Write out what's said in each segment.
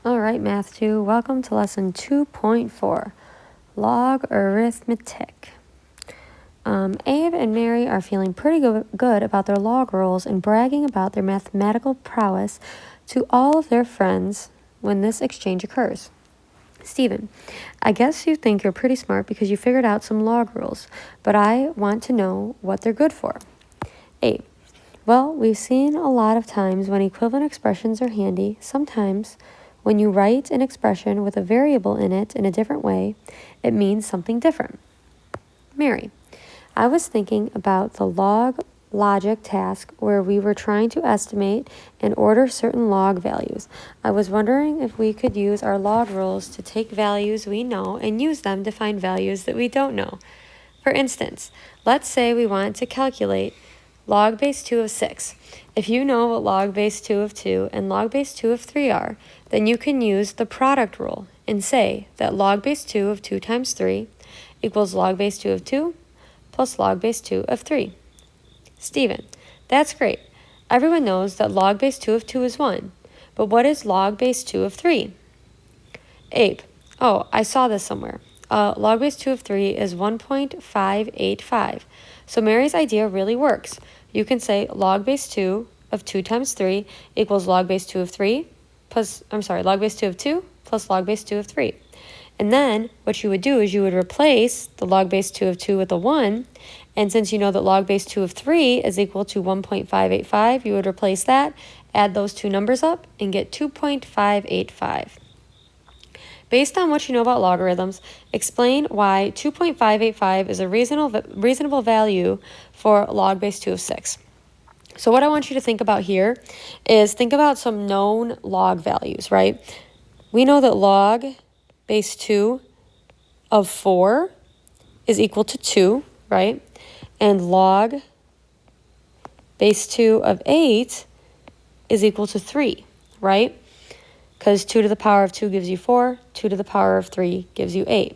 All right, Math 2, welcome to lesson 2.4, log arithmetic. Abe and Mary are feeling pretty good about their log rules and bragging about their mathematical prowess to all of their friends when this exchange occurs. Stephen, I guess you think you're pretty smart because you figured out some log rules, but I want to know what they're good for. Abe, well, we've seen a lot of times when equivalent expressions are handy. Sometimes when you write an expression with a variable in it in a different way, it means something different. Mary, I was thinking about the log logic task where we were trying to estimate and order certain log values. I was wondering if we could use our log rules to take values we know and use them to find values that we don't know. For instance, let's say we want to calculate log base 2 of 6. If you know what log base 2 of 2 and log base 2 of 3 are, then you can use the product rule and say that log base 2 of 2 times 3 equals log base 2 of 2 plus log base 2 of 3. Stephen, that's great. Everyone knows that log base 2 of 2 is 1, but what is log base 2 of 3? Abe, oh, I saw this somewhere. Log base 2 of 3 is 1.585. So Mary's idea really works. You can say log base 2 of 2 times 3 equals log base 2 of 3 plus, log base 2 of 2 plus log base 2 of 3. And then what you would do is you would replace the log base 2 of 2 with a 1. And since you know that log base 2 of 3 is equal to 1.585, you would replace that, add those two numbers up, and get 2.585. Based on what you know about logarithms, explain why 2.585 is a reasonable value for log base 2 of 6. So what I want you to think about here is think about some known log values, right? We know that log base 2 of 4 is equal to 2, right? And log base 2 of 8 is equal to 3, right? Because 2 to the power of 2 gives you 4, 2 to the power of 3 gives you 8.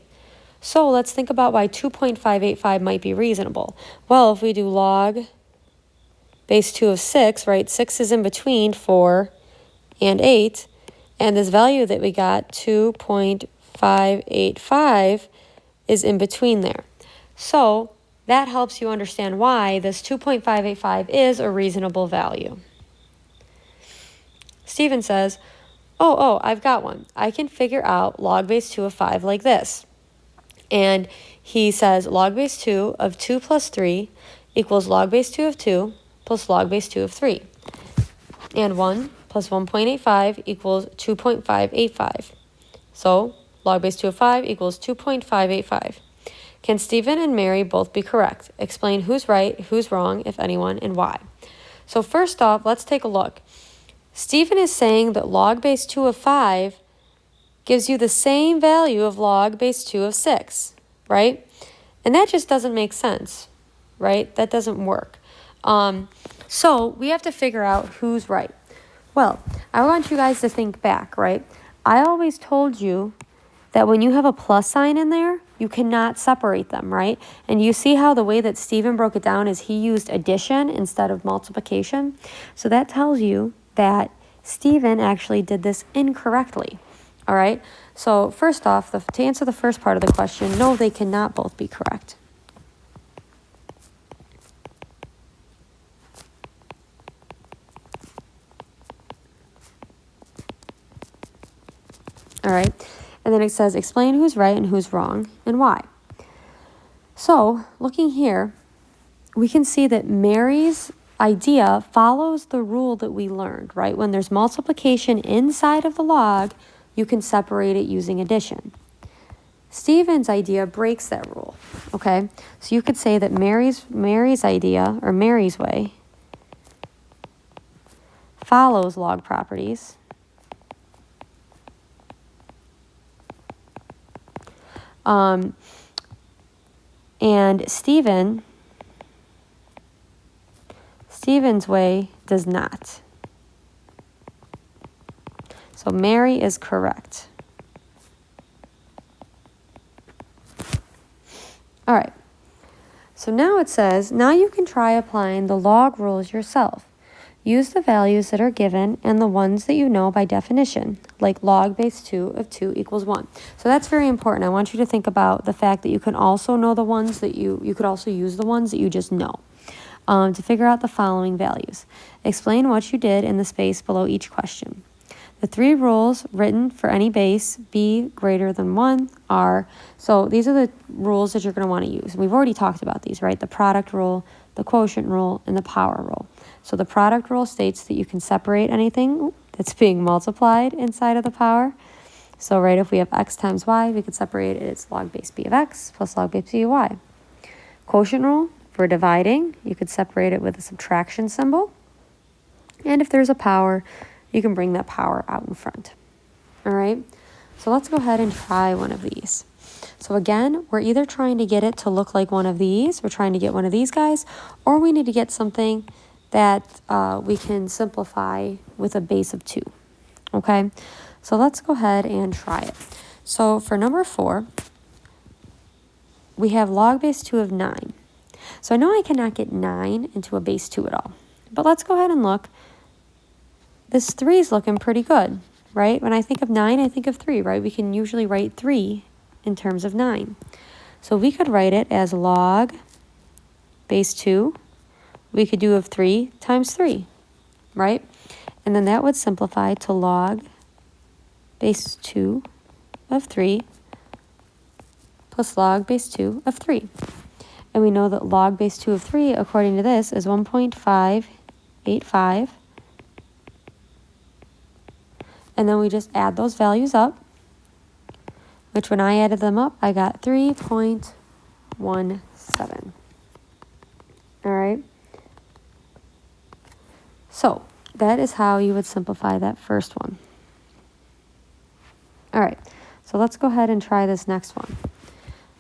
So let's think about why 2.585 might be reasonable. Well, if we do log base 2 of 6, right, 6 is in between 4 and 8, and this value that we got, 2.585, is in between there. So that helps you understand why this 2.585 is a reasonable value. Stephen says, oh, I've got one. I can figure out log base 2 of 5 like this. And he says log base 2 of 2 plus 3 equals log base 2 of 2 plus log base 2 of 3. And 1 plus 1.85 equals 2.585. So log base 2 of 5 equals 2.585. Can Stephen and Mary both be correct? Explain who's right, who's wrong, if anyone, and why. So first off, let's take a look. Stephen is saying that log base 2 of 5 gives you the same value of log base 2 of 6, right? And that just doesn't make sense, right? That doesn't work. So we have to figure out who's right. Well, I want you guys to think back, right? I always told you that when you have a plus sign in there, you cannot separate them, right? And you see how the way that Stephen broke it down is he used addition instead of multiplication. So that tells you that Stephen actually did this incorrectly, all right? So first off, to answer the first part of the question, no, they cannot both be correct. All right, and then it says explain who's right and who's wrong and why. So looking here, we can see that Mary's idea follows the rule that we learned, right? When there's multiplication inside of the log, you can separate it using addition. Stephen's idea breaks that rule, okay? So you could say that Mary's idea, or Mary's way, follows log properties. And Stephen's way does not. So Mary is correct. All right. So now it says, now you can try applying the log rules yourself. Use the values that are given and the ones that you know by definition, like log base 2 of 2 equals 1. So that's very important. I want you to think about the fact that you can also know the ones that you could also use the ones that you just know to figure out the following values. Explain what you did in the space below each question. The 3 rules written for any base b greater than 1 are, so these are the rules that you're going to want to use. We've already talked about these, right? The product rule, the quotient rule, and the power rule. So the product rule states that you can separate anything that's being multiplied inside of the power. So, right, if we have x times y, we could separate it as log base b of x plus log base b of y. Quotient rule, for dividing, you could separate it with a subtraction symbol. And if there's a power, you can bring that power out in front. All right, so let's go ahead and try one of these. So again, we're either trying to get it to look like one of these, we're trying to get one of these guys, or we need to get something that we can simplify with a base of 2. Okay, so let's go ahead and try it. So for number 4, we have log base 2 of 9. So I know I cannot get 9 into a base 2 at all, but let's go ahead and look. This 3 is looking pretty good, right? When I think of 9, I think of 3, right? We can usually write 3 in terms of 9. So we could write it as log base 2. We could do of 3 times 3, right? And then that would simplify to log base 2 of 3 plus log base 2 of 3. And we know that log base 2 of 3, according to this, is 1.585. And then we just add those values up, which when I added them up, I got 3.17. All right. So that is how you would simplify that first one. All right. So let's go ahead and try this next one.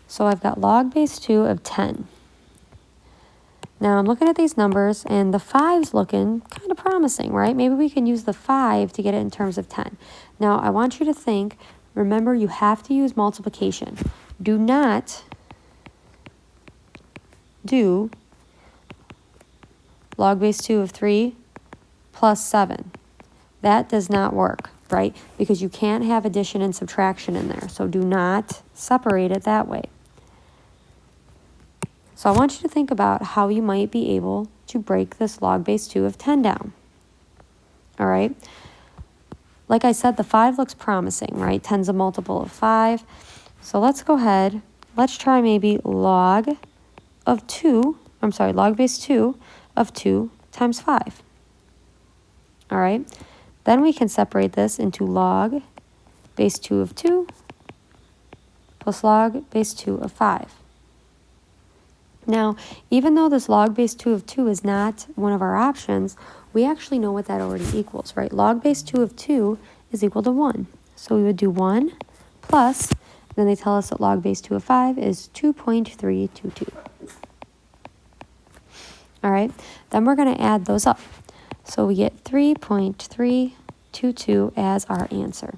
So I've got log base 2 of 10. Now I'm looking at these numbers and the 5's looking kind of promising, right? Maybe we can use the 5 to get it in terms of 10. Now I want you to think, remember you have to use multiplication. Do not do log base 2 of 3 plus 7. That does not work, right? Because you can't have addition and subtraction in there. So do not separate it that way. So I want you to think about how you might be able to break this log base 2 of 10 down. All right. Like I said, the 5 looks promising, right? 10's a multiple of 5. So let's go ahead. Let's try maybe log base 2 of 2 times 5. All right. Then we can separate this into log base 2 of 2 plus log base 2 of 5. Now, even though this log base 2 of 2 is not one of our options, we actually know what that already equals, right? Log base 2 of 2 is equal to 1. So we would do 1 plus, then they tell us that log base 2 of 5 is 2.322. All right, then we're going to add those up. So we get 3.322 as our answer.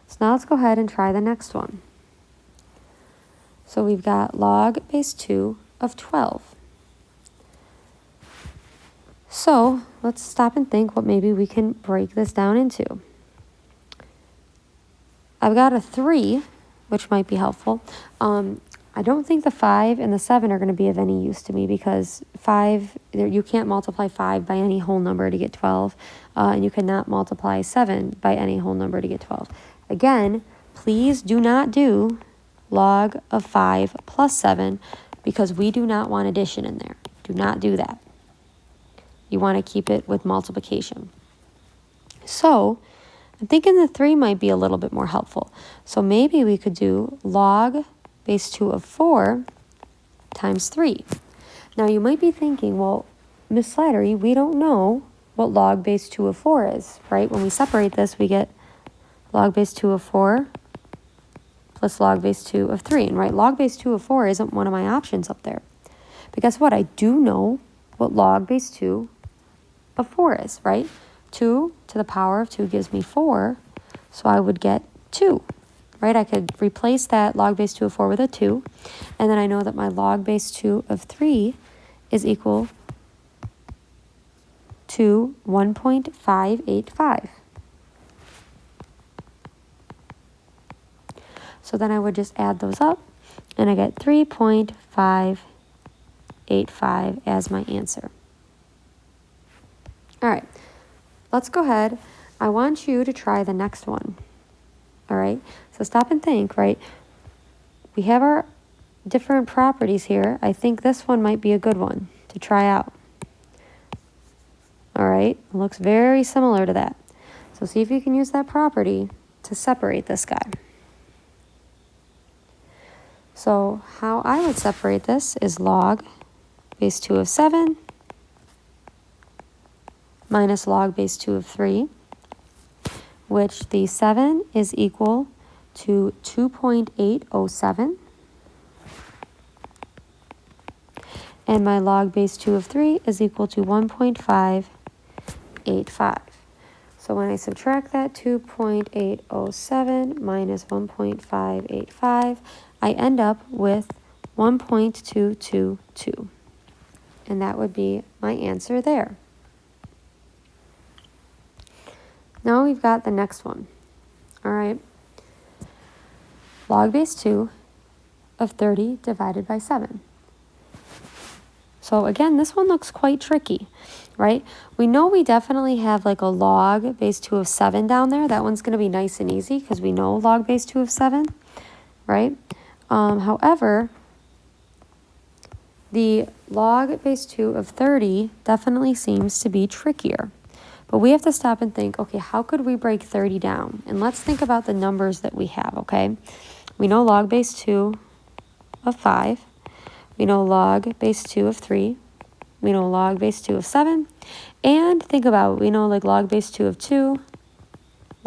So now let's go ahead and try the next one. So we've got log base 2 of 12. So let's stop and think what maybe we can break this down into. I've got a 3, which might be helpful. I don't think the 5 and the 7 are going to be of any use to me because 5, you can't multiply 5 by any whole number to get 12, and you cannot multiply 7 by any whole number to get 12. Again, please do not do log of 5 plus 7 because we do not want addition in there. Do not do that. You want to keep it with multiplication. So I'm thinking the 3 might be a little bit more helpful. So maybe we could do log base 2 of 4 times 3. Now you might be thinking, well, Miss Slattery, we don't know what log base 2 of 4 is, right? When we separate this, we get log base 2 of 4 plus log base 2 of 3. And right, log base 2 of 4 isn't one of my options up there. But guess what? I do know what log base 2 of 4 is, right? 2 to the power of 2 gives me 4, so I would get 2, right? I could replace that log base 2 of 4 with a 2, and then I know that my log base 2 of 3 is equal to 1.585. So then I would just add those up, and I get 3.585 as my answer. All right, let's go ahead. I want you to try the next one. All right, so stop and think, right? We have our different properties here. I think this one might be a good one to try out. All right, it looks very similar to that. So see if you can use that property to separate this guy. So how I would separate this is log base 2 of 7 minus log base 2 of 3, which the 7 is equal to 2.807. And my log base 2 of 3 is equal to 1.585. So when I subtract that 2.807 minus 1.585, I end up with 1.222. And that would be my answer there. Now we've got the next one. All right. Log base 2 of 30 divided by 7. So again, this one looks quite tricky, right? We know we definitely have like a log base 2 of 7 down there. That one's going to be nice and easy because we know log base 2 of 7, right? However, the log base 2 of 30 definitely seems to be trickier. But we have to stop and think, okay, how could we break 30 down? And let's think about the numbers that we have, okay? We know log base 2 of 5. We know log base 2 of 3. We know log base 2 of 7. And think about it. We know like log base 2 of 2,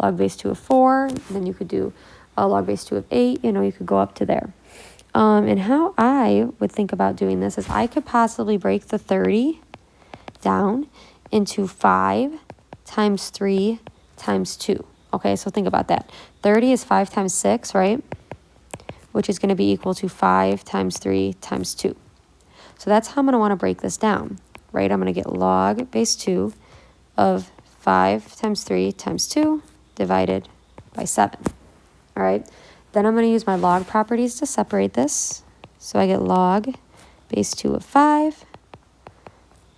log base 2 of 4. Then you could do log base 2 of 8. You know, you could go up to there. And how I would think about doing this is I could possibly break the 30 down into 5 times 3 times 2. Okay, so think about that. 30 is 5 times 6, right? Which is going to be equal to 5 times 3 times 2. So that's how I'm going to want to break this down, right? I'm going to get log base 2 of 5 times 3 times 2 divided by 7. All right, then I'm going to use my log properties to separate this. So I get log base 2 of 5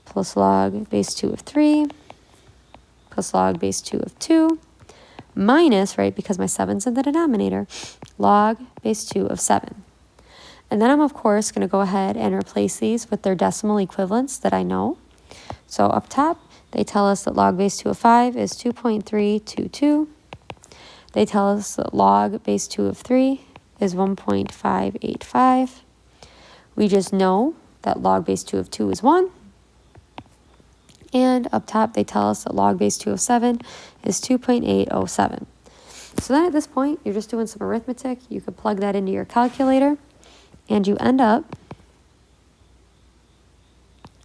plus log base 2 of 3 plus log base 2 of 2 minus, right, because my 7's in the denominator, log base 2 of 7. And then I'm, of course, going to go ahead and replace these with their decimal equivalents that I know. So up top, they tell us that log base 2 of 5 is 2.322. They tell us that log base 2 of 3 is 1.585. We just know that log base 2 of 2 is 1. And up top, they tell us that log base 2 of 7 is 2.807. So then at this point, you're just doing some arithmetic. You could plug that into your calculator, and you end up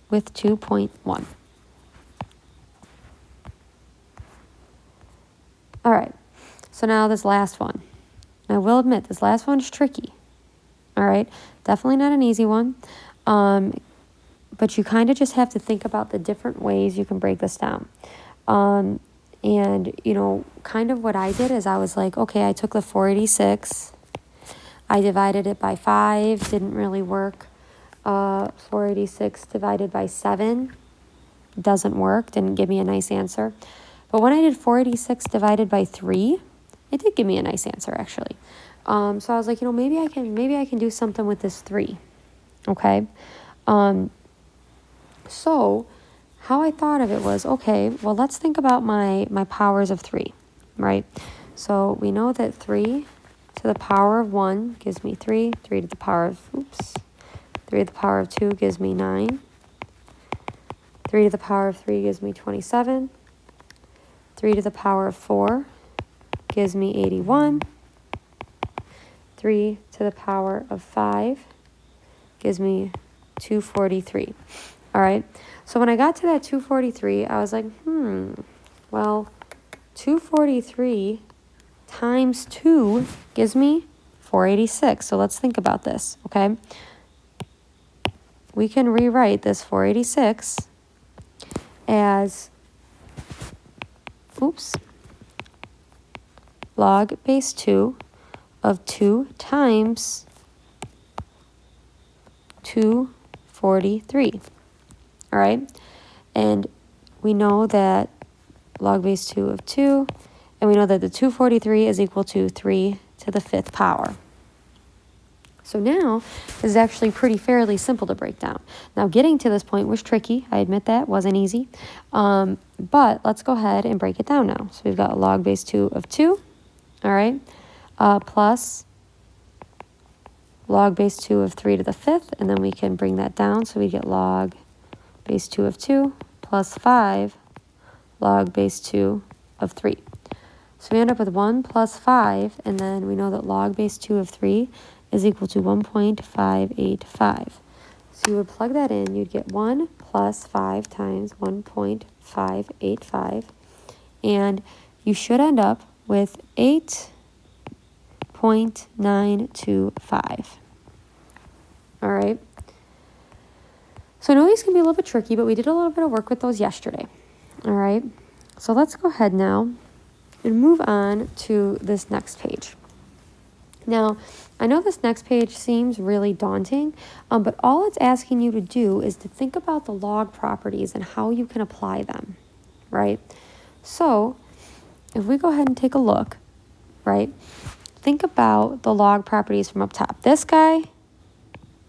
with 2.1. All right, so now this last one. I will admit, this last one's tricky. All right, definitely not an easy one. But you kind of just have to think about the different ways you can break this down. And, you know, kind of what I did is I was like, okay, I took the 486. I divided it by 5. Didn't really work. 486 divided by 7 doesn't work. Didn't give me a nice answer. But when I did 486 divided by 3, it did give me a nice answer, actually. So I was like, you know, maybe I can do something with this 3. Okay. So how I thought of it was, okay, well, let's think about my powers of 3, right? So we know that 3 to the power of 1 gives me 3. 3 to the power of, 3 to the power of 2 gives me 9. 3 to the power of 3 gives me 27. 3 to the power of 4 gives me 81. 3 to the power of 5 gives me 243. All right, so when I got to that 243, I was like, well, 243 times 2 gives me 486. So let's think about this, okay? we can rewrite this 486 as, log base 2 of 2 times 243. All right, and we know that log base 2 of 2, and we know that the 243 is equal to 3 to the 5th power. So now, this is actually fairly simple to break down. Now, getting to this point was tricky. I admit that, wasn't easy. But let's go ahead and break it down now. So we've got log base 2 of 2, all right, plus log base 2 of 3 to the 5th, and then we can bring that down, so we get log base 2 of 2 plus 5 log base 2 of 3. So we end up with 1 plus 5, and then we know that log base 2 of 3 is equal to 1.585. So you would plug that in, you'd get 1 plus 5 times 1.585, and you should end up with 8.925. All right. So I know these can be a little bit tricky, but we did a little bit of work with those yesterday. All right. So let's go ahead now and move on to this next page. Now, I know this next page seems really daunting, but all it's asking you to do is to think about the log properties and how you can apply them, right? So if we go ahead and take a look, right, think about the log properties from up top. This guy,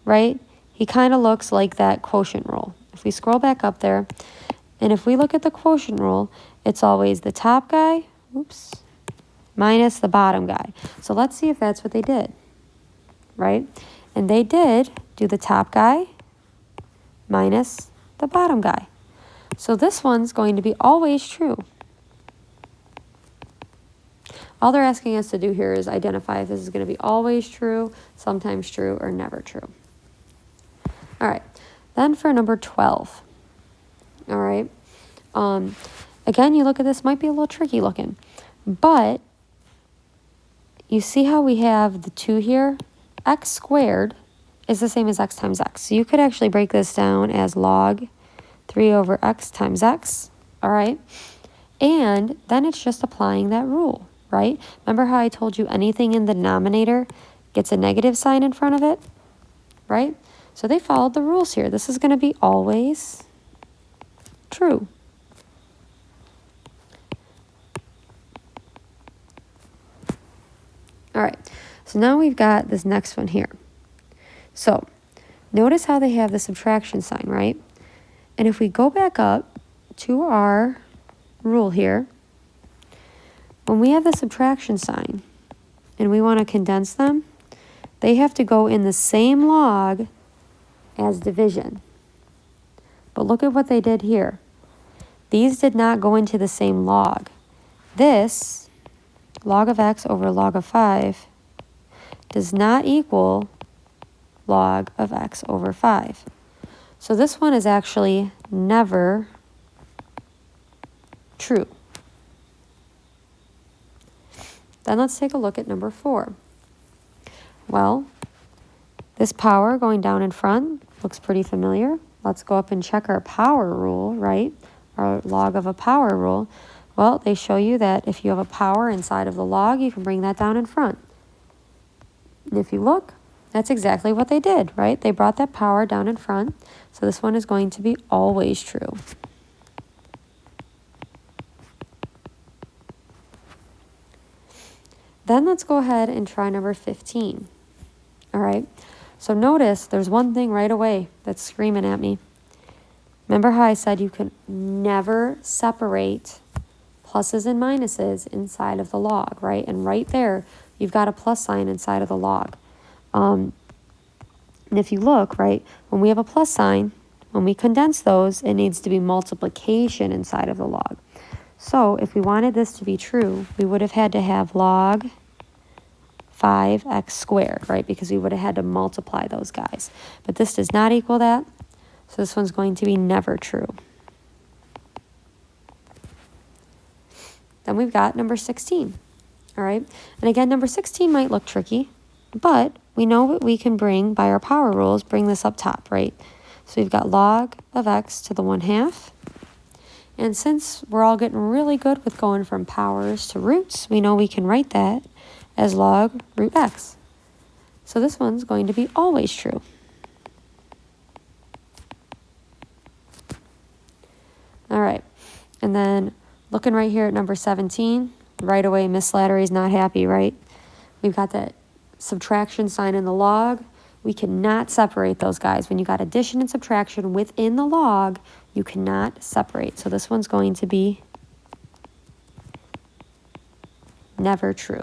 right, he kind of looks like that quotient rule. If we scroll back up there, and if we look at the quotient rule, it's always the top guy, minus the bottom guy. So let's see if that's what they did, right? And they did do the top guy minus the bottom guy. So this one's going to be always true. All they're asking us to do here is identify if this is going to be always true, sometimes true, or never true. All right, then for number 12, all right, again, you look at this, might be a little tricky looking, but you see how we have the 2 here? X squared is the same as x times x. So you could actually break this down as log 3 over x times x, all right? And then it's just applying that rule, right? Remember how I told you anything in the denominator gets a negative sign in front of it, right? So they followed the rules here. This is going to be always true. All right, so now we've got this next one here. So notice how they have the subtraction sign, right? And if we go back up to our rule here, when we have the subtraction sign and we want to condense them, they have to go in the same log as division. But look at what they did here. These did not go into the same log. This log of x over log of 5 does not equal log of x over 5. So this one is actually never true. Then let's take a look at number 4. Well, this power going down in front looks pretty familiar. Let's go up and check our power rule, right? Our log of a power rule. Well, they show you that if you have a power inside of the log, you can bring that down in front. And if you look, that's exactly what they did, right? They brought that power down in front. So this one is going to be always true. Then let's go ahead and try number 15. All right. So notice there's one thing right away that's screaming at me. Remember how I said you could never separate pluses and minuses inside of the log, right? And right there, you've got a plus sign inside of the log. And if you look, right, when we have a plus sign, when we condense those, it needs to be multiplication inside of the log. So if we wanted this to be true, we would have had to have log 5x squared, right? Because we would have had to multiply those guys. But this does not equal that. So this one's going to be never true. Then we've got number 16, all right? And again, number 16 might look tricky, but we know what we can bring by our power rules, bring this up top, right? So we've got log of x to the 1/2. And since we're all getting really good with going from powers to roots, we know we can write that as log root x. So this one's going to be always true. All right, and then looking right here at number 17, right away Miss Slattery's not happy, right? We've got that subtraction sign in the log. We cannot separate those guys. When you got addition and subtraction within the log, you cannot separate. So this one's going to be never true.